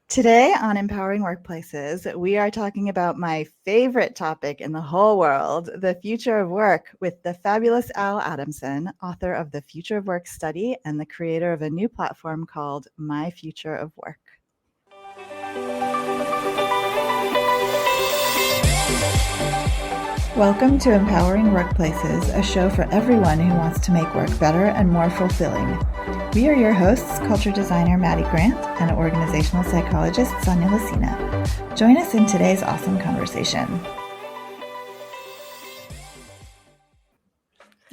Today on Empowering Workplaces, we are talking about my favorite topic in the whole world, the future of work, with the fabulous Al Adamson, author of the Future of Work Study and the creator of a new platform called My Future of Work. Welcome to Empowering Workplaces, a show for everyone who wants to make work better and more fulfilling. We are your hosts, culture designer Maddie Grant and organizational psychologist Sonia Lucina. Join us in today's awesome conversation.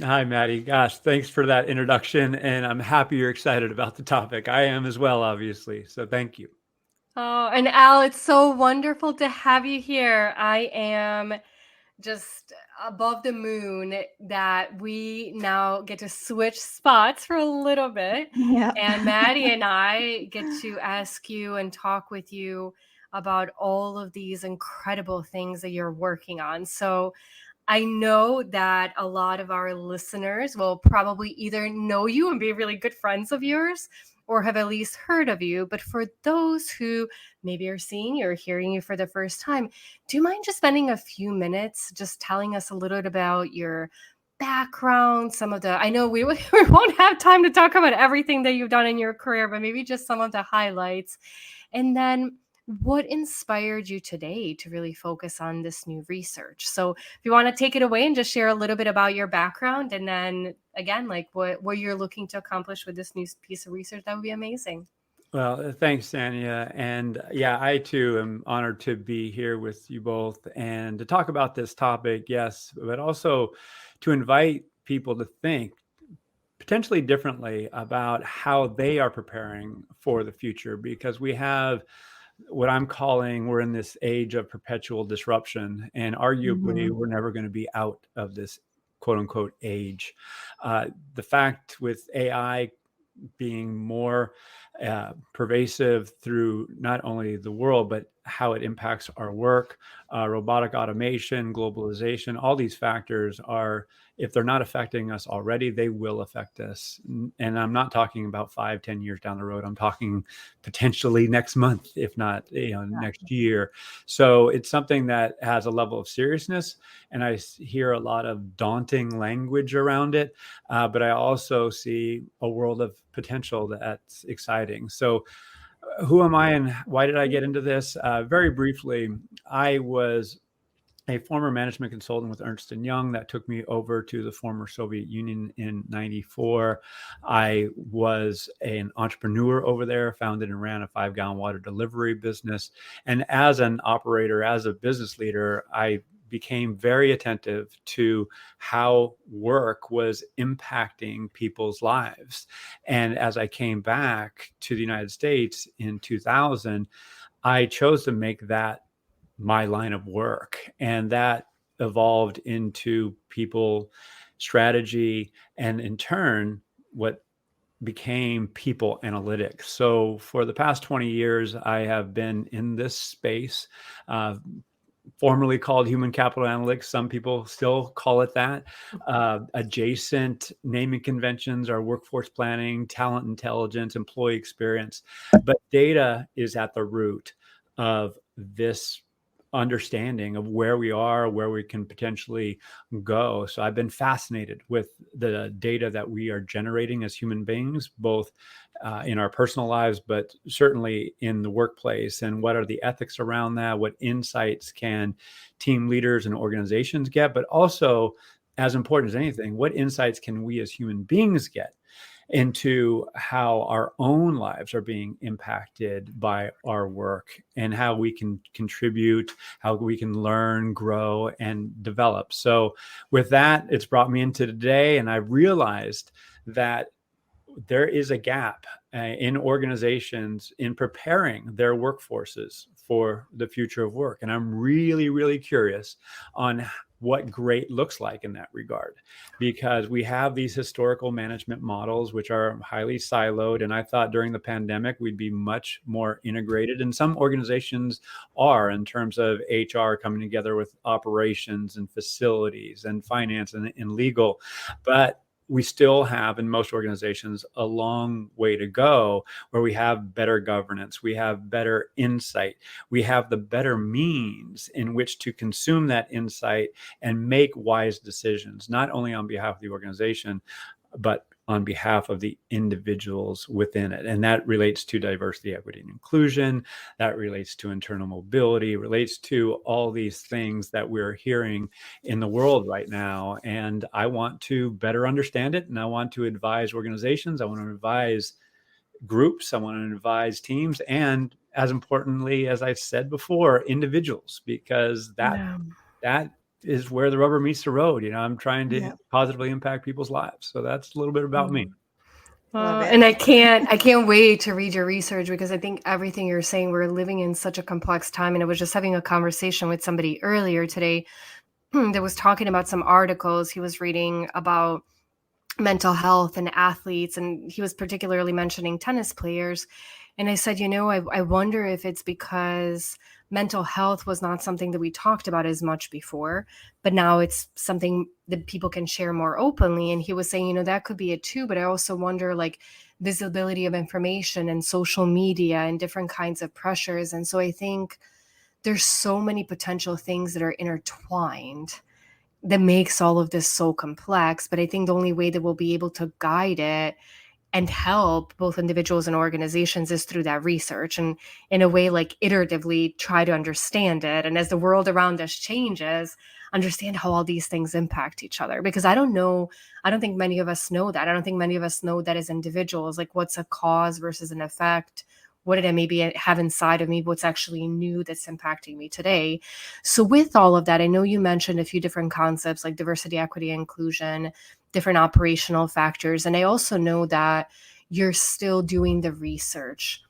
Hi, Maddie. Gosh, thanks for that introduction. And I'm happy you're excited about the topic. I am as well, obviously. So thank you. Oh, and Al, it's so wonderful to have you here. I am just above the moon that we now get to switch spots for a little bit. Yep. And Maddie and I get to ask you and talk with you about all of these incredible things that you're working on. So I know that a lot of our listeners will probably either know you and be really good friends of yours or have at least heard of you. But for those who maybe are seeing you or hearing you for the first time, do you mind just spending a few minutes just telling us a little bit about your background, some of the, I know we won't have time to talk about everything that you've done in your career, but maybe just some of the highlights. And then what inspired you today to really focus on this new research? So if you want to take it away and just share a little bit about your background, and then again, like what you're looking to accomplish with this new piece of research, that would be amazing. Well, thanks, Sanya. And yeah, I too am honored to be here with you both and to talk about this topic, yes, but also to invite people to think potentially differently about how they are preparing for the future, because we have what I'm calling, we're in this age of perpetual disruption, and arguably we're never going to be out of this quote unquote age. The fact with AI being more pervasive through not only the world, but how it impacts our work, robotic automation, globalization, all these factors are, if they're not affecting us already, they will affect us. And I'm not talking about 5-10 years down the road. I'm talking potentially next month, if not next year. So it's something that has a level of seriousness, and I hear a lot of daunting language around it, but I also see a world of potential that's exciting. So who am I and why did I get into this? Very briefly, I was a former management consultant with Ernst & Young that took me over to the former Soviet Union in 94. I was an entrepreneur over there, founded and ran a 5-gallon water delivery business. And as an operator, as a business leader, I became very attentive to how work was impacting people's lives. And as I came back to the United States in 2000, I chose to make that my line of work. And that evolved into people strategy and in turn, what became people analytics. So for the past 20 years, I have been in this space, formerly called human capital analytics. Some people still call it that. Adjacent naming conventions are workforce planning, talent intelligence, employee experience. But data is at the root of this understanding of where we are, where we can potentially go. So I've been fascinated with the data that we are generating as human beings, both in our personal lives, but certainly in the workplace. And what are the ethics around that? What insights can team leaders and organizations get? But also, as important as anything, what insights can we as human beings get into how our own lives are being impacted by our work and how we can contribute, how we can learn, grow, and develop. So with that, it's brought me into today, and I realized that there is a gap in organizations in preparing their workforces for the future of work. And I'm really, really curious on what great looks like in that regard, because we have these historical management models, which are highly siloed. And I thought during the pandemic, we'd be much more integrated. And some organizations are, in terms of HR coming together with operations and facilities and finance and legal. But we still have in most organizations a long way to go where we have better governance, we have better insight, we have the better means in which to consume that insight and make wise decisions, not only on behalf of the organization, but on behalf of the individuals within it. And that relates to diversity, equity, and inclusion. That relates to internal mobility, relates to all these things that we're hearing in the world right now. And I want to better understand it. And I want to advise organizations. I want to advise groups. I want to advise teams. And as importantly, as I've said before, individuals, because that is where the rubber meets the road. I'm trying to positively impact people's lives. So that's a little bit about me. And I can't wait to read your research, because I think everything you're saying, we're living in such a complex time. And I was just having a conversation with somebody earlier today that was talking about some articles he was reading about mental health and athletes. And he was particularly mentioning tennis players. And I said, I wonder if it's because mental health was not something that we talked about as much before, but now it's something that people can share more openly. And he was saying, that could be it too. But I also wonder, like, visibility of information and social media and different kinds of pressures. And so I think there's so many potential things that are intertwined that makes all of this so complex. But I think the only way that we'll be able to guide it and help both individuals and organizations is through that research, and in a way, like, iteratively try to understand it. And as the world around us changes, understand how all these things impact each other. Because I don't think many of us know that. I don't think many of us know that as individuals, like, what's a cause versus an effect? What did I maybe have inside of me? What's actually new that's impacting me today? So with all of that, I know you mentioned a few different concepts like diversity, equity, inclusion, different operational factors. And I also know that you're still doing the research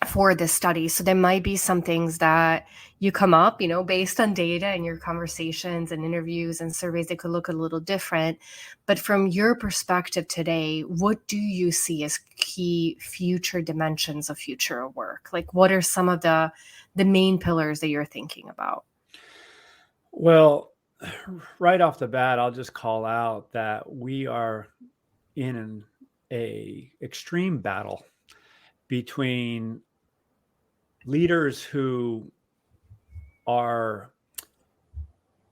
for this study. So there might be some things that you come up, based on data and your conversations and interviews and surveys that could look a little different. But from your perspective today, what do you see as key future dimensions of future of work? Like, what are some of the main pillars that you're thinking about? Well, right off the bat, I'll just call out that we are in an extreme battle between leaders who are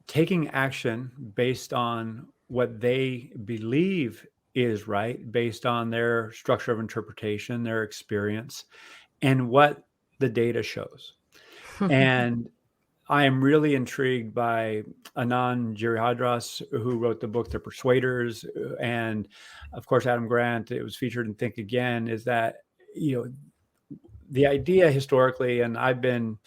taking action based on what they believe is right, based on their structure of interpretation, their experience, and what the data shows. And I am really intrigued by Anand Giridharadas, who wrote the book The Persuaders, and of course Adam Grant. It was featured in Think Again. Is that the idea historically, and I've been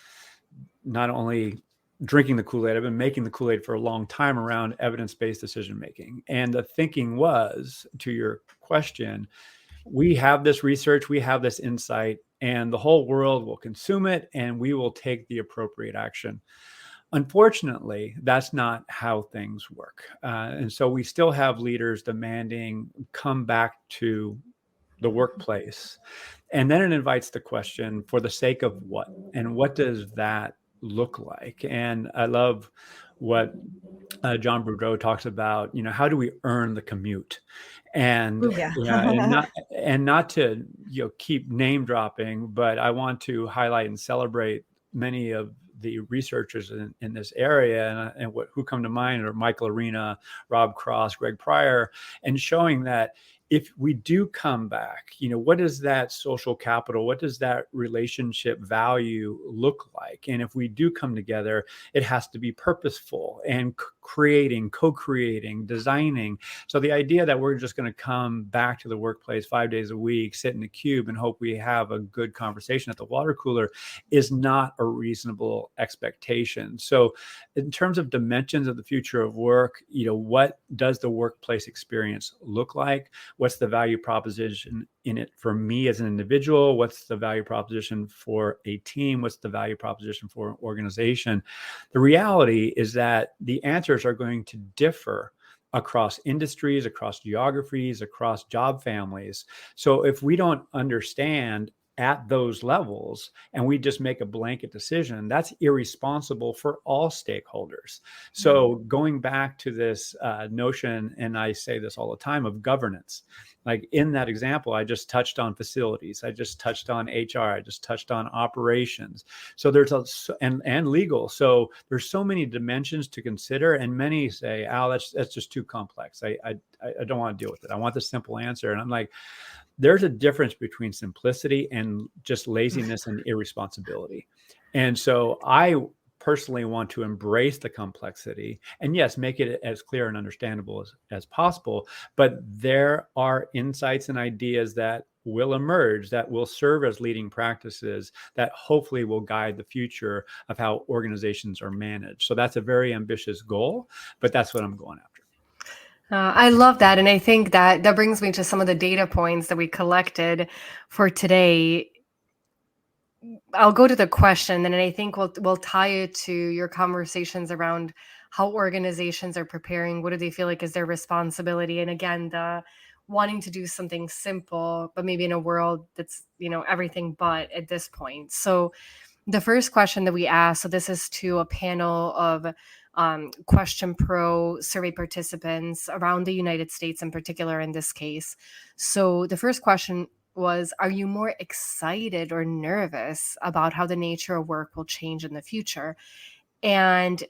not only drinking the Kool-Aid, I've been making the Kool-Aid for a long time around evidence-based decision making. And the thinking was, to your question, we have this research, we have this insight, and the whole world will consume it, and we will take the appropriate action. Unfortunately, that's not how things work. And so we still have leaders demanding, come back to the workplace. And then it invites the question, for the sake of what? And what does that look like? And I love what John Boudreau talks about, how do we earn the commute? And and not to keep name dropping, but I want to highlight and celebrate many of the researchers in this area, and who come to mind are Michael Arena, Rob Cross, Greg Pryor, and showing that if we do come back, what does that social capital, what does that relationship value look like? And if we do come together, it has to be purposeful and co-creating, designing. So the idea that we're just going to come back to the workplace 5 days a week, sit in a cube and hope we have a good conversation at the water cooler is not a reasonable expectation. So in terms of dimensions of the future of work, what does the workplace experience look like? What's the value proposition in it for me as an individual? What's the value proposition for a team? What's the value proposition for an organization? The reality is that the answers are going to differ across industries, across geographies, across job families. So if we don't understand at those levels and we just make a blanket decision, that's irresponsible for all stakeholders. So going back to this notion, and I say this all the time, of governance, like in that example, I just touched on facilities, I just touched on HR, I just touched on operations. So there's and legal. So there's so many dimensions to consider, and many say, "Al, that's just too complex. I don't want to deal with it. I want the simple answer." And I'm like, there's a difference between simplicity and just laziness and irresponsibility. And so I personally want to embrace the complexity and, yes, make it as clear and understandable as possible. But there are insights and ideas that will emerge that will serve as leading practices that hopefully will guide the future of how organizations are managed. So that's a very ambitious goal, but that's what I'm going after. I love that. And I think that brings me to some of the data points that we collected for today. I'll go to the question, and I think we'll tie it to your conversations around how organizations are preparing. What do they feel like is their responsibility? And again, the wanting to do something simple, but maybe in a world that's, everything but at this point. So the first question that we asked, so this is to a panel of Question Pro survey participants around the United States in particular in this case. So the first question was, are you more excited or nervous about how the nature of work will change in the future? And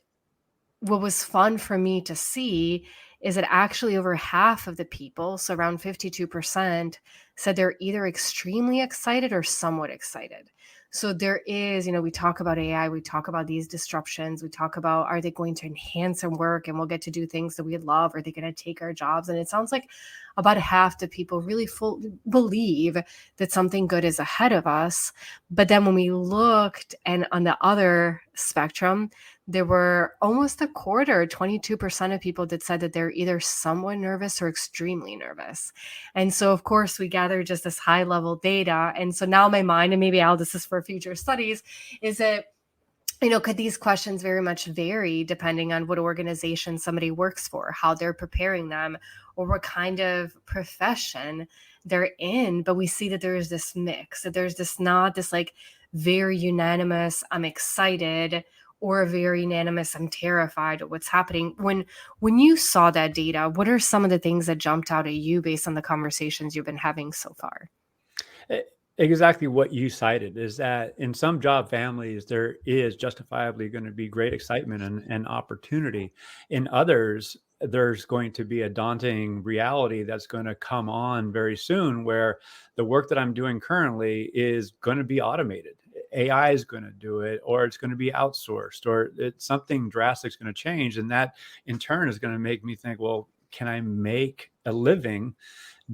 what was fun for me to see is that actually over half of the people, so around 52%, said they're either extremely excited or somewhat excited. So there is, we talk about AI, we talk about these disruptions, we talk about, are they going to enhance our work and we'll get to do things that we love? Are they going to take our jobs? And it sounds like about half the people really believe that something good is ahead of us. But then when we looked, and on the other spectrum, there were almost a quarter, 22% of people that said that they're either somewhat nervous or extremely nervous. And so, of course, we gathered just this high level data. And so now my mind, and maybe Al, this is for future studies, is that, could these questions very much vary depending on what organization somebody works for, how they're preparing them, or what kind of profession they're in? But we see that there is this mix, that there's not this like very unanimous, I'm excited, or a very unanimous, I'm terrified of what's happening. When you saw that data, what are some of the things that jumped out at you based on the conversations you've been having so far? Exactly what you cited is that in some job families, there is justifiably going to be great excitement and opportunity. In others, there's going to be a daunting reality that's going to come on very soon where the work that I'm doing currently is going to be automated. AI is going to do it, or it's going to be outsourced, or something drastic is going to change. And that in turn is going to make me think, well, can I make a living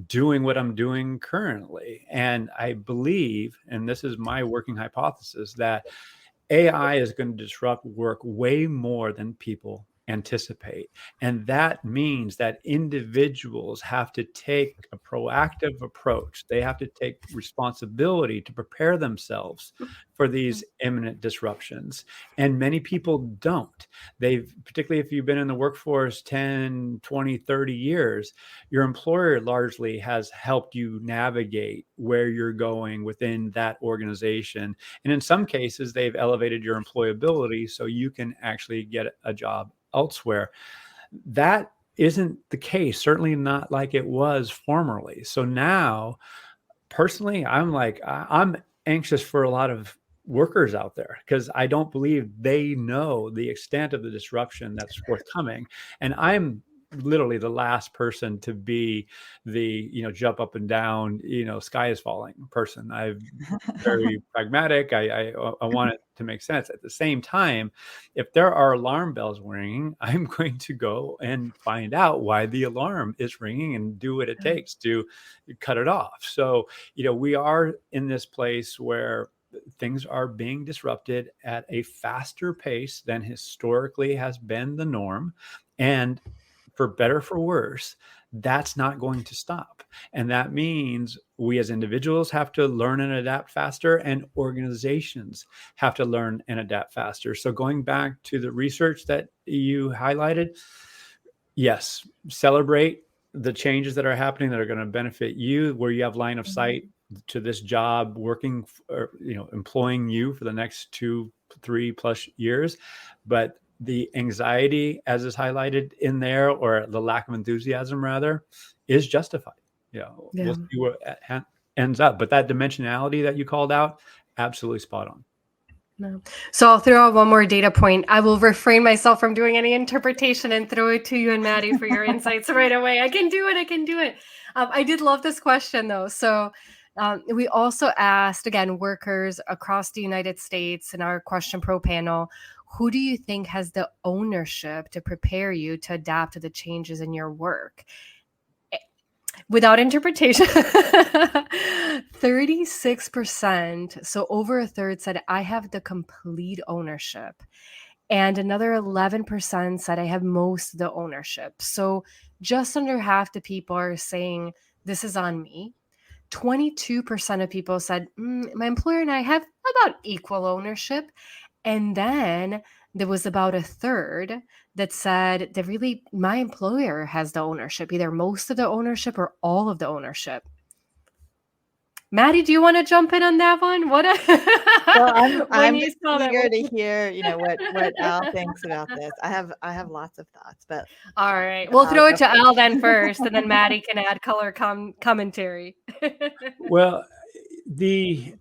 doing what I'm doing currently? And I believe, and this is my working hypothesis, that AI is going to disrupt work way more than people anticipate. And that means that individuals have to take a proactive approach. They have to take responsibility to prepare themselves for these imminent disruptions. And many people don't. Particularly if you've been in the workforce 10, 20, 30 years, your employer largely has helped you navigate where you're going within that organization. And in some cases, they've elevated your employability so you can actually get a job elsewhere. That isn't the case, certainly not like it was formerly. So now, personally, I'm anxious for a lot of workers out there because I don't believe they know the extent of the disruption that's forthcoming. And I'm literally the last person to be the, jump up and down, sky is falling person. I'm very pragmatic. I want it to make sense. At the same time, if there are alarm bells ringing, I'm going to go and find out why the alarm is ringing and do what it takes to cut it off. So, we are in this place where things are being disrupted at a faster pace than historically has been the norm. And for better or for worse, that's not going to stop. And that means we as individuals have to learn and adapt faster, and organizations have to learn and adapt faster. So going back to the research that you highlighted, yes, celebrate the changes that are happening that are going to benefit you, where you have line of sight to this job, working, employing you for the next 2-3+ years, but the anxiety, as is highlighted in there, or the lack of enthusiasm rather, is justified. We'll see where it ends up, but that dimensionality that you called out, absolutely spot on. No. So I'll throw out one more data point. I will refrain myself from doing any interpretation and throw it to you and Maddie for your insights right away. I can do it. I did love this question though. So we also asked, again, workers across the United States in our Question Pro panel, who do you think has the ownership to prepare you to adapt to the changes in your work? Without interpretation, 36%, so over a third, said, I have the complete ownership. And another 11% said, I have most of the ownership. So just under half the people are saying, this is on me. 22% of people said, my employer and I have about equal ownership. And then there was about a third that said that really my employer has the ownership, either most of the ownership or all of the ownership. Maddie, do you want to jump in on that one? Well, I'm eager to hear, what Al thinks about this. I have lots of thoughts, but all right, we'll throw it to Al then first, and then Maddie can add color commentary. Well, the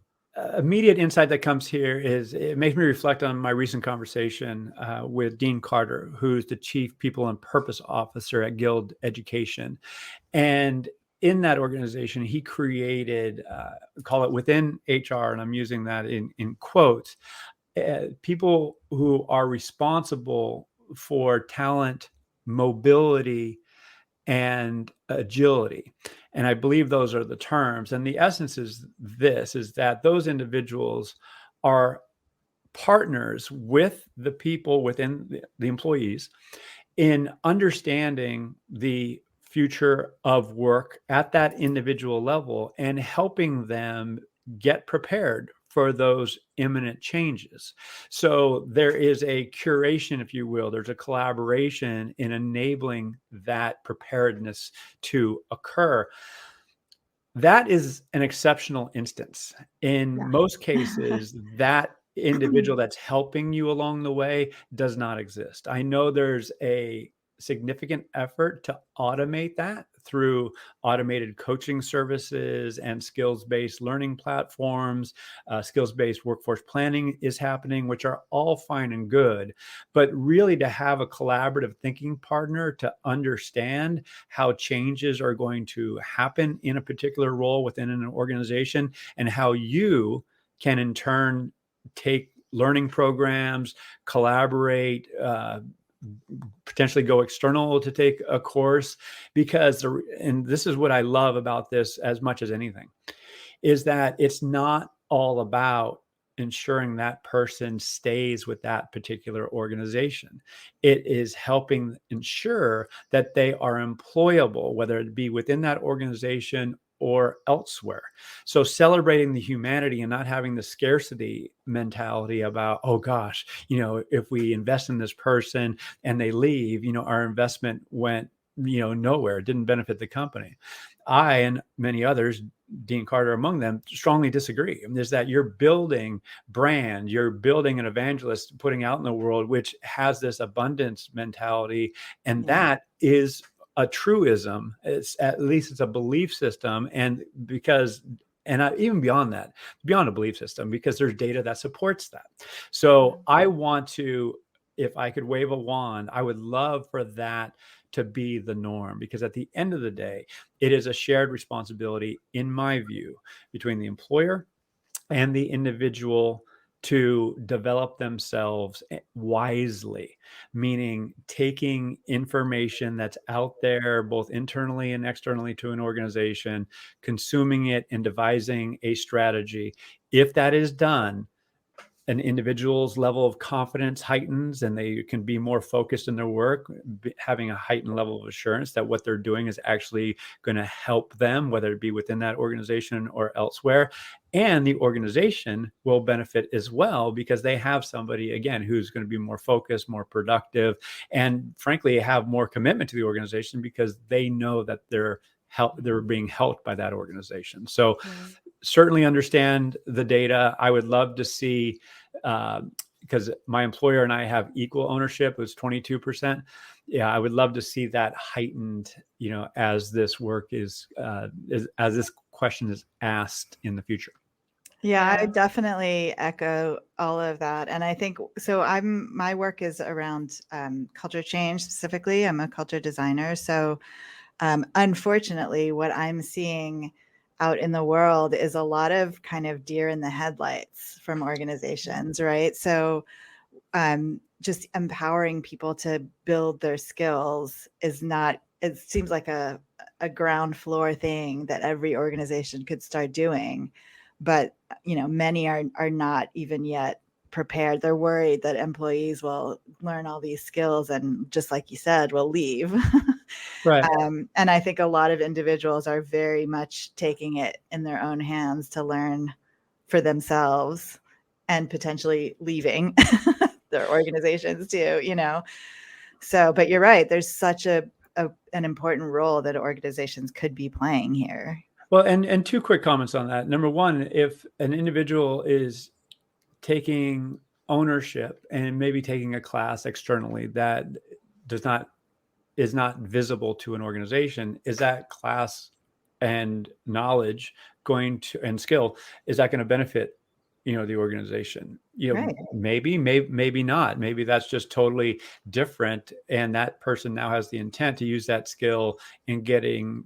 immediate insight that comes here is it makes me reflect on my recent conversation with Dean Carter, who's the Chief People and Purpose Officer at Guild Education. And in that organization, he created, call it within HR, and I'm using that in quotes, people who are responsible for talent, mobility, and agility. And I believe those are the terms. And the essence is that those individuals are partners with the people within the employees in understanding the future of work at that individual level and helping them get prepared for those imminent changes. So there is a curation, if you will, there's a collaboration in enabling that preparedness to occur. That is an exceptional instance. In most cases, that individual that's helping you along the way does not exist. I know there's a significant effort to automate that through automated coaching services and skills-based learning platforms. Skills-based workforce planning is happening, which are all fine and good. But really to have a collaborative thinking partner to understand how changes are going to happen in a particular role within an organization and how you can in turn take learning programs, collaborate, potentially go external to take a course, because and this is what I love about this as much as anything, is that it's not all about ensuring that person stays with that particular organization. It is helping ensure that they are employable, whether it be within that organization or elsewhere. So celebrating the humanity and not having the scarcity mentality about, oh gosh, if we invest in this person and they leave, our investment went, nowhere. It didn't benefit the company. I and many others, Dean Carter among them, strongly disagree. Is that you're building brand, you're building an evangelist putting out in the world, which has this abundance mentality. And that is a truism. It's at least it's a belief system. And even beyond that, beyond a belief system, because there's data that supports that. So I want to, if I could wave a wand, I would love for that to be the norm, because at the end of the day, it is a shared responsibility, in my view, between the employer and the individual to develop themselves wisely, meaning taking information that's out there, both internally and externally to an organization, consuming it and devising a strategy. If that is done, an individual's level of confidence heightens and they can be more focused in their work, having a heightened level of assurance that what they're doing is actually going to help them, whether it be within that organization or elsewhere. And the organization will benefit as well, because they have somebody, again, who's going to be more focused, more productive, and frankly, have more commitment to the organization because they know that they're being helped by that organization. So certainly understand the data. I would love to see, because my employer and I have equal ownership. It was 22%. Yeah, I would love to see that heightened, as this work is as this question is asked in the future. Yeah, I Yeah. definitely echo all of that. And I think so. My work is around culture change specifically. I'm a culture designer. So, unfortunately, what I'm seeing out in the world is a lot of kind of deer in the headlights from organizations, right? So, just empowering people to build their skills is not, it seems like a ground floor thing that every organization could start doing. But, many are not even yet prepared. They're worried that employees will learn all these skills and, just like you said, will leave. Right. And I think a lot of individuals are very much taking it in their own hands to learn for themselves and potentially leaving their organizations too. So, but you're right. There's such an important role that organizations could be playing here. Well, and two quick comments on that. Number one, if an individual is taking ownership and maybe taking a class externally that does not is not visible to an organization, is that class and knowledge and skill, is that going to benefit the organization? Right. Maybe not. Maybe that's just totally different, and that person now has the intent to use that skill in getting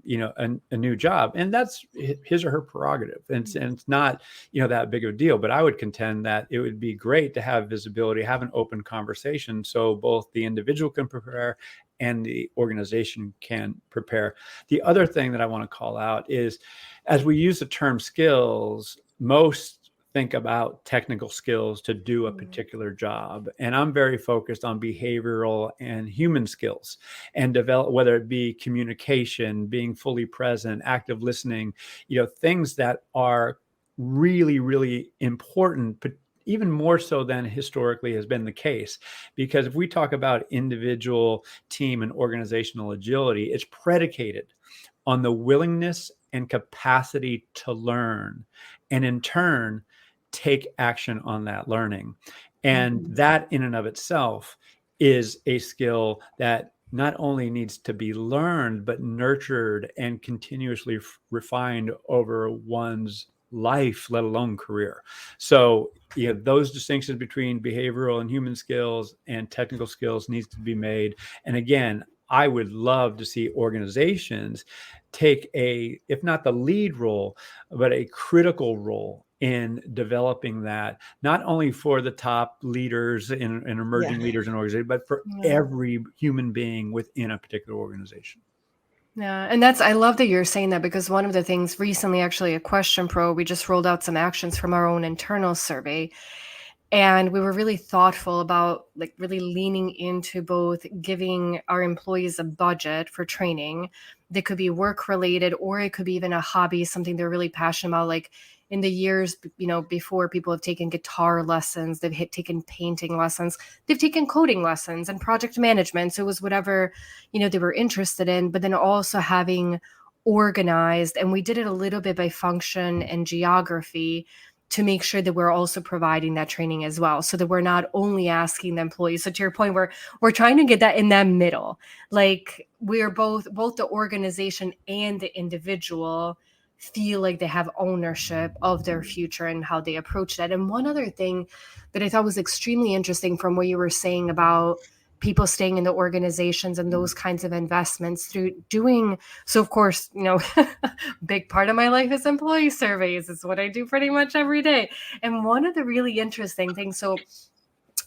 a new job, and that's his or her prerogative, and it's not that big of a deal. But I would contend that it would be great to have visibility, have an open conversation, so both the individual can prepare and the organization can prepare. The other thing that I want to call out is, as we use the term skills, most think about technical skills to do a particular job. And I'm very focused on behavioral and human skills, and develop, whether it be communication, being fully present, active listening, things that are really, really important, but even more so than historically has been the case. Because if we talk about individual, team, and organizational agility, it's predicated on the willingness and capacity to learn, and in turn, take action on that learning. And that in and of itself is a skill that not only needs to be learned, but nurtured and continuously refined over one's life, let alone career. So, those distinctions between behavioral and human skills and technical skills needs to be made. And again, I would love to see organizations take if not the lead role, but a critical role in developing that, not only for the top leaders and emerging leaders in organizations, but for every human being within a particular organization. Yeah, and I love that you're saying that, because one of the things recently, actually, at Question Pro, we just rolled out some actions from our own internal survey. And we were really thoughtful about, like, really leaning into both giving our employees a budget for training that could be work related, or it could be even a hobby, something they're really passionate about. Like, in the years, before, people have taken guitar lessons, they've taken painting lessons, they've taken coding lessons and project management. So it was whatever, they were interested in, but then also having organized, and we did it a little bit by function and geography, to make sure that we're also providing that training as well, so that we're not only asking the employees. So to your point, we're trying to get that in that middle. Like, we're both the organization and the individual feel like they have ownership of their future and how they approach that. And one other thing that I thought was extremely interesting from what you were saying about people staying in the organizations and those kinds of investments through doing so, of course, big part of my life is employee surveys. It's what I do pretty much every day. And one of the really interesting things, so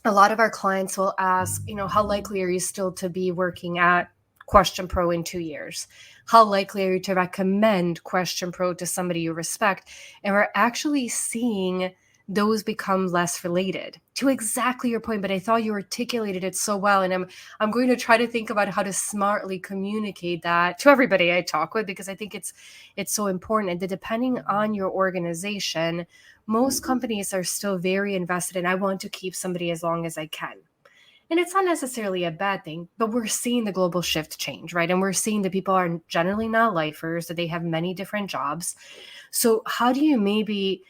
a lot of our clients will ask, how likely are you still to be working at Question Pro in 2 years? How likely are you to recommend Question Pro to somebody you respect? And we're actually seeing those become less related, to exactly your point. But I thought you articulated it so well, and I'm going to try to think about how to smartly communicate that to everybody I talk with, because I think it's so important. And that depending on your organization, most companies are still very invested in, I want to keep somebody as long as I can. And it's not necessarily a bad thing, but we're seeing the global shift change, right? And we're seeing that people are generally not lifers, that they have many different jobs. So how do you maybe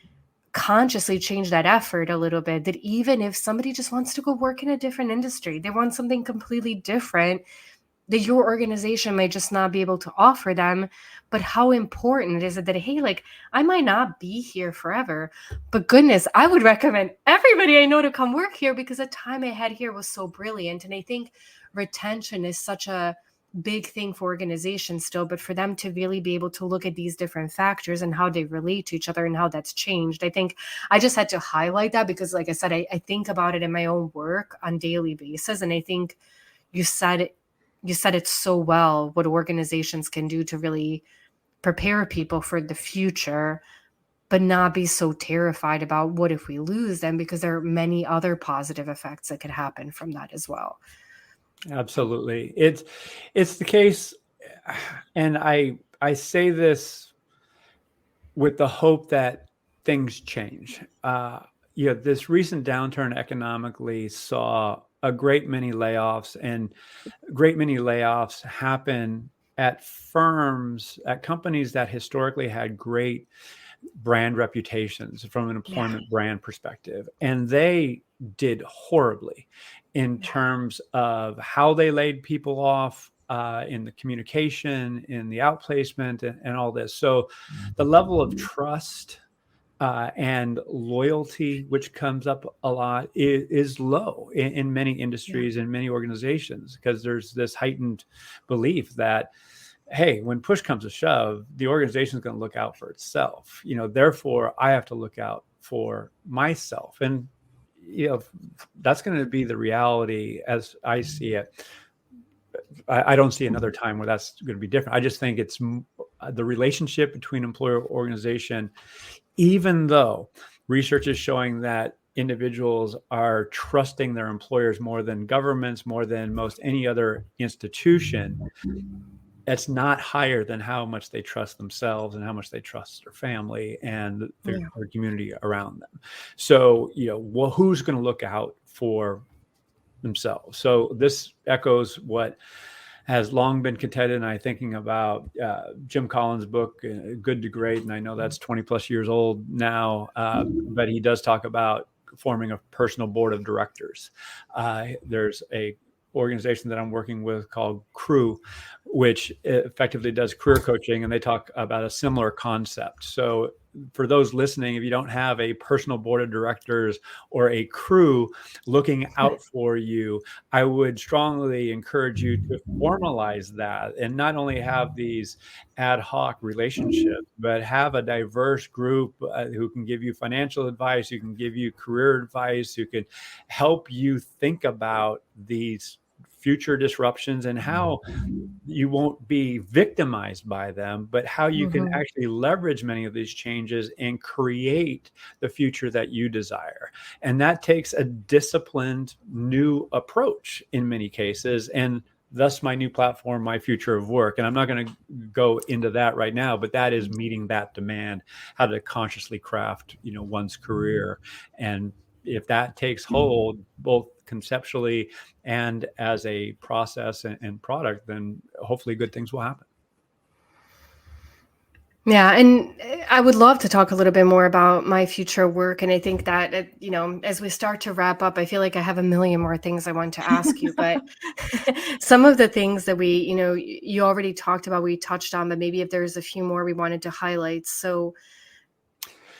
consciously change that effort a little bit, that even if somebody just wants to go work in a different industry, they want something completely different that your organization might just not be able to offer them, but how important is it that, hey, like, I might not be here forever, but goodness, I would recommend everybody I know to come work here because the time I had here was so brilliant. And I think retention is such a big thing for organizations still, but for them to really be able to look at these different factors and how they relate to each other and how that's changed. I think I just had to highlight that because, like I said, I think about it in my own work on daily basis. And I think you said it you said it so well, what organizations can do to really prepare people for the future, but not be so terrified about what if we lose them, because there are many other positive effects that could happen from that as well. Absolutely. It's the case, and I say this with the hope that things change. This recent downturn economically saw a great many layoffs, and great many layoffs happen at firms, at companies that historically had great brand reputations from an Yeah. employment brand perspective. And they did horribly in Yeah. terms of how they laid people off, in the communication, in the outplacement, and all this. So the level of trust and loyalty, which comes up a lot, is low in many Yeah. industries and many organizations, because there's this heightened belief that, hey, when push comes to shove, the organization is going to look out for itself. Therefore, I have to look out for myself, and that's going to be the reality as I see it. I don't see another time where that's going to be different. I just think it's the relationship between employer organization, even though research is showing that individuals are trusting their employers more than governments, more than most any other institution. It's not higher than how much they trust themselves and how much they trust their family and their community around them. So, who's going to look out for themselves? So this echoes what has long been contended. And I'm thinking about Jim Collins' book, Good to Great. And I know that's 20 plus years old now, but he does talk about forming a personal board of directors. There's a organization that I'm working with called Crew, which effectively does career coaching, and they talk about a similar concept. So for those listening, if you don't have a personal board of directors or a crew looking out for you, I would strongly encourage you to formalize that and not only have these ad hoc relationships, but have a diverse group who can give you financial advice, who can give you career advice, who can help you think about these future disruptions and how you won't be victimized by them, but how you can Mhm. actually leverage many of these changes and create the future that you desire. And that takes a disciplined new approach in many cases. And thus my new platform, My Future of Work. And I'm not going to go into that right now, but that is meeting that demand, how to consciously craft, one's career. And if that takes hold, both conceptually and as a process and product, then hopefully good things will happen. Yeah, and I would love to talk a little bit more about my future work. And I think that, as we start to wrap up, I feel like I have a million more things I want to ask you. But some of the things that you already talked about, we touched on, but maybe if there's a few more we wanted to highlight. So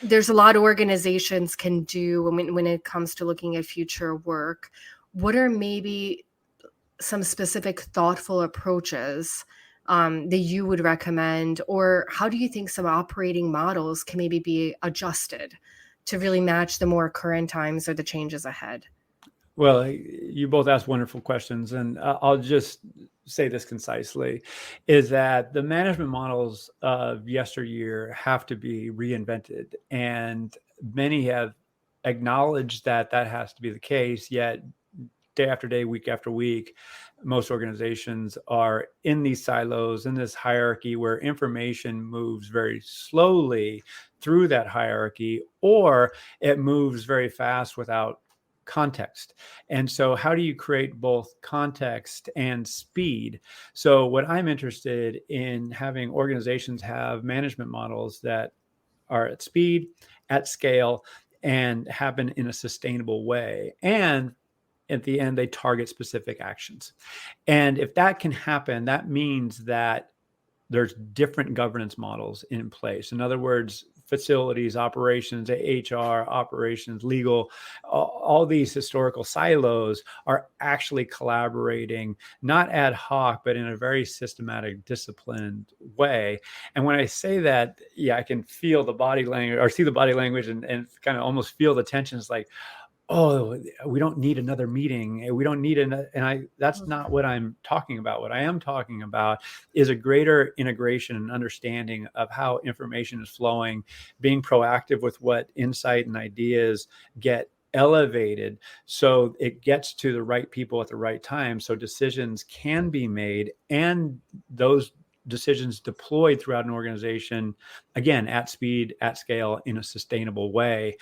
there's a lot of organizations can do when it comes to looking at future work. What are maybe some specific thoughtful approaches that you would recommend, or how do you think some operating models can maybe be adjusted to really match the more current times or the changes ahead? Well, you both asked wonderful questions, and I'll just say this concisely, is that the management models of yesteryear have to be reinvented. And many have acknowledged that that has to be the case, yet day after day, week after week, most organizations are in these silos, in this hierarchy where information moves very slowly through that hierarchy, or it moves very fast without context. And so how do you create both context and speed? So what I'm interested in having organizations have management models that are at speed, at scale, and happen in a sustainable way. And at the end, they target specific actions. And if that can happen, that means that there's different governance models in place. In other words, facilities, operations, HR, operations, legal, all these historical silos are actually collaborating, not ad hoc, but in a very systematic, disciplined way. And when I say that, yeah, I can feel the body language or see the body language and kind of almost feel the tensions like, oh, we don't need another meeting. We don't need that's not what I'm talking about. What I am talking about is a greater integration and understanding of how information is flowing, being proactive with what insight and ideas get elevated so it gets to the right people at the right time. So decisions can be made and those decisions deployed throughout an organization, again, at speed, at scale, in a sustainable way.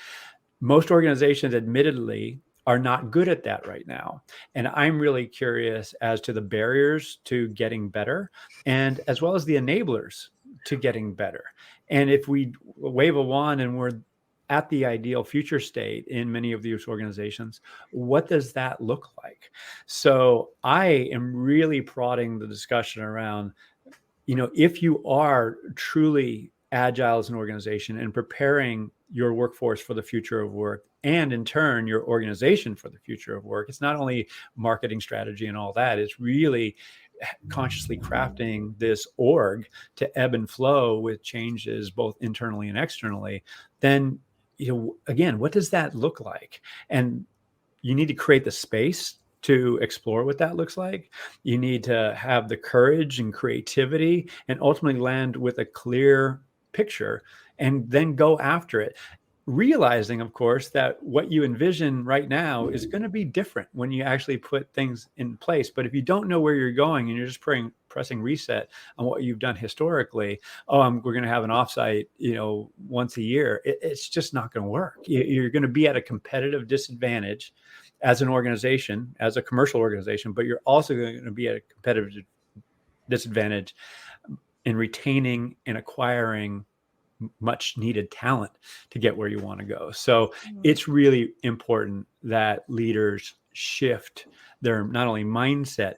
Most organizations, admittedly, are not good at that right now. And I'm really curious as to the barriers to getting better and as well as the enablers to getting better. And if we wave a wand and we're at the ideal future state in many of these organizations, what does that look like? So I am really prodding the discussion around, if you are truly agile as an organization and preparing your workforce for the future of work and in turn your organization for the future of work, it's not only marketing strategy and all that, it's really consciously crafting this org to ebb and flow with changes both internally and externally. Then, again, what does that look like? And you need to create the space to explore what that looks like. You need to have the courage and creativity and ultimately land with a clear picture and then go after it. Realizing, of course, that what you envision right now is going to be different when you actually put things in place. But if you don't know where you're going and you're just pressing reset on what you've done historically, we're going to have an offsite, once a year. It's just not going to work. You're going to be at a competitive disadvantage as an organization, as a commercial organization, but you're also going to be at a competitive disadvantage in retaining and acquiring much needed talent to get where you want to go. So it's really important that leaders shift their not only mindset,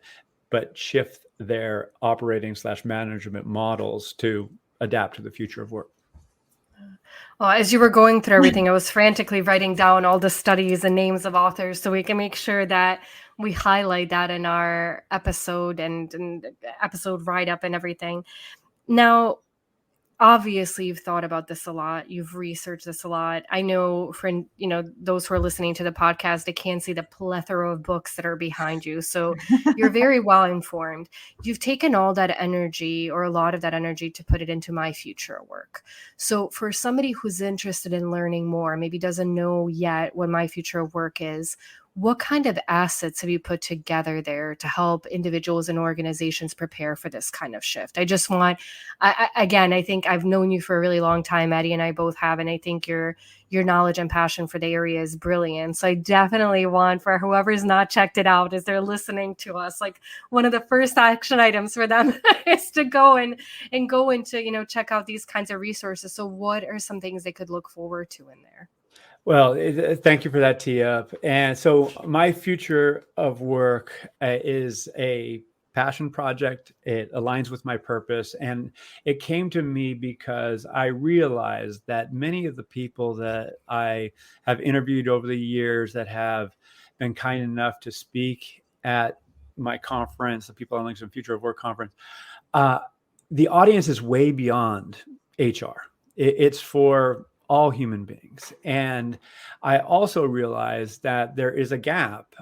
but shift their operating/management models to adapt to the future of work. Well, as you were going through everything, I was frantically writing down all the studies and names of authors so we can make sure that we highlight that in our episode and episode write-up and everything. Now, obviously, you've thought about this a lot. You've researched this a lot. I know for, those who are listening to the podcast, they can't see the plethora of books that are behind you. So you're very well informed. You've taken all that energy or a lot of that energy to put it into My Future Work. So for somebody who's interested in learning more, maybe doesn't know yet what My Future Work is, what kind of assets have you put together there to help individuals and organizations prepare for this kind of shift? I just want, I think I've known you for a really long time, Eddie, and I both have, and I think your knowledge and passion for the area is brilliant. So I definitely want, for whoever's not checked it out as they're listening to us, like one of the first action items for them is to go and go into, check out these kinds of resources. So what are some things they could look forward to in there? Well, thank you for that tee-up. And so My Future of Work is a passion project. It aligns with my purpose. And it came to me because I realized that many of the people that I have interviewed over the years that have been kind enough to speak at my conference, the People on LinkedIn Future of Work conference, the audience is way beyond HR. It's for all human beings. And I also realized that there is a gap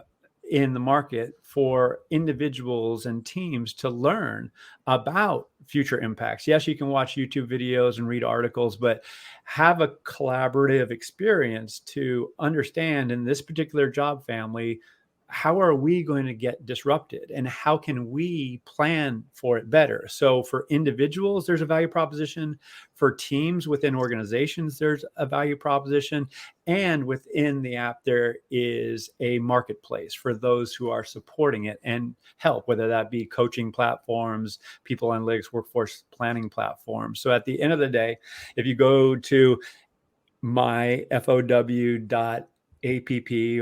in the market for individuals and teams to learn about future impacts. Yes, you can watch YouTube videos and read articles, but have a collaborative experience to understand in this particular job family, how are we going to get disrupted, and how can we plan for it better? So for individuals, there's a value proposition. For teams within organizations, there's a value proposition. And within the app, there is a marketplace for those who are supporting it and help, whether that be coaching platforms, people analytics, workforce planning platforms. So at the end of the day, if you go to myfow.app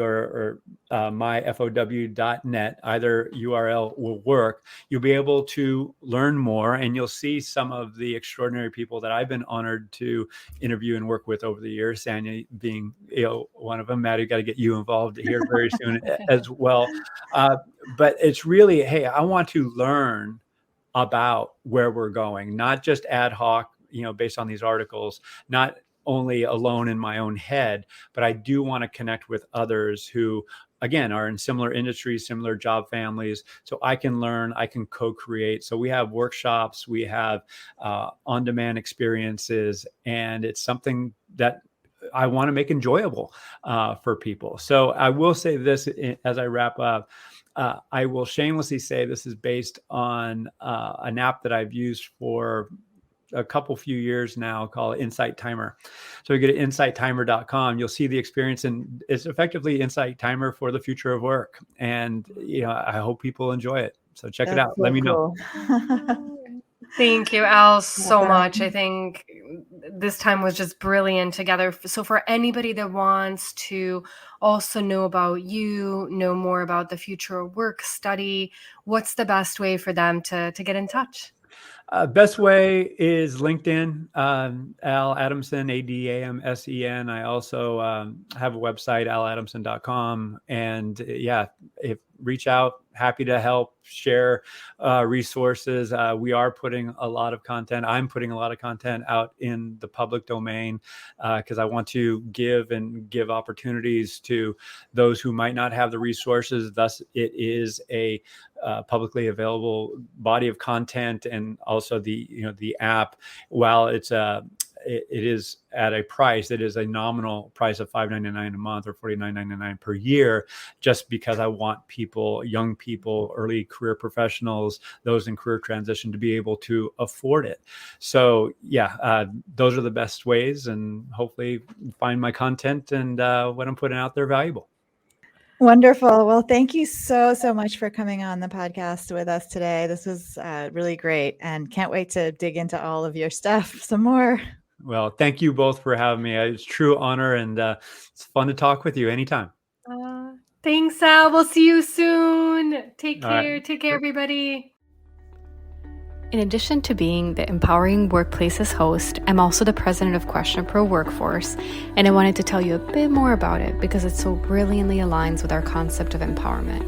or myfow.net, either URL will work. You'll be able to learn more, and you'll see some of the extraordinary people that I've been honored to interview and work with over the years, Sanya being one of them. Maddie, got to get you involved here very soon as well. But it's really, hey, I want to learn about where we're going, not just ad hoc, based on these articles, not only alone in my own head, but I do want to connect with others who, again, are in similar industries, similar job families. So I can learn, I can co-create. So we have workshops, we have on-demand experiences, and it's something that I want to make enjoyable for people. So I will say this as I wrap up. I will shamelessly say this is based on an app that I've used for a few years now called Insight Timer. So you go to insighttimer.com, you'll see the experience, and it's effectively Insight Timer for the future of work. And, I hope people enjoy it. So check it out. So Let me know. Thank you, Al, so much. I think this time was just brilliant together. So for anybody that wants to also know about you, know more about the future of work study, what's the best way for them to get in touch? Best way is LinkedIn, Al Adamson, ADAMSEN. I also have a website, aladamson.com. And if reach out, happy to help share resources. We are putting a lot of content. I'm putting a lot of content out in the public domain because I want to give opportunities to those who might not have the resources. Thus, it is a publicly available body of content, and also the app. While it is at a price that is a nominal price of $5.99 a month or $49.99 per year, just because I want people, young people, early career professionals, those in career transition, to be able to afford it. So those are the best ways, and hopefully find my content and what I'm putting out there valuable. Wonderful. Well, thank you so much for coming on the podcast with us today. This was really great, and can't wait to dig into all of your stuff some more. Well, thank you both for having me. It's a true honor, and it's fun to talk with you anytime. Thanks, Al. We'll see you soon. Take care. Right. Take care, everybody. In addition to being the Empowering Workplaces host, I'm also the president of Question Pro Workforce, and I wanted to tell you a bit more about it because it so brilliantly aligns with our concept of empowerment.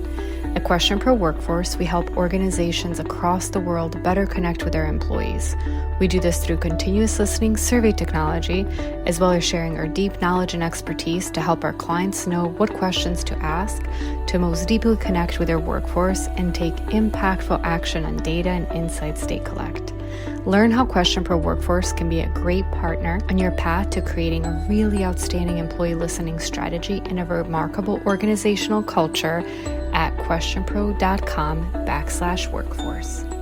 At Question Pro Workforce, we help organizations across the world better connect with their employees. We do this through continuous listening survey technology, as well as sharing our deep knowledge and expertise to help our clients know what questions to ask to most deeply connect with their workforce and take impactful action on data and insights they collect. Learn how Question Pro Workforce can be a great partner on your path to creating a really outstanding employee listening strategy and a remarkable organizational culture at questionpro.com/workforce.